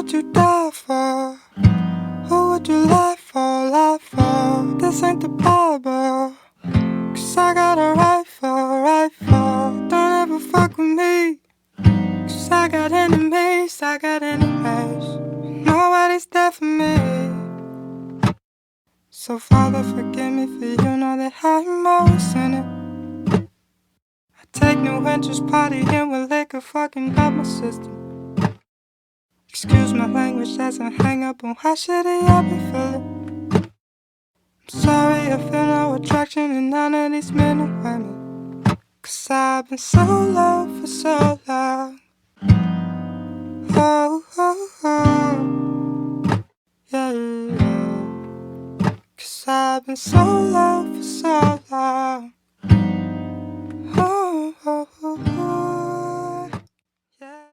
would you die for? Who would you lie for, lie for? This ain't the Bible, 'cause I got a rifle, rifle. Don't ever fuck with me, 'cause I got enemies, I got enemies. Nobody's there for me. So Father, forgive me, for you know that I'm always in it. I take no interest partying with liquor, fucking up my system. Excuse my language as I hang up on how shitty I've been feeling. I'm sorry, I feel no attraction in none of these men and women, 'cause I've been so low for so long. Oh, oh, oh, yeah, yeah. 'Cause I've been so low for so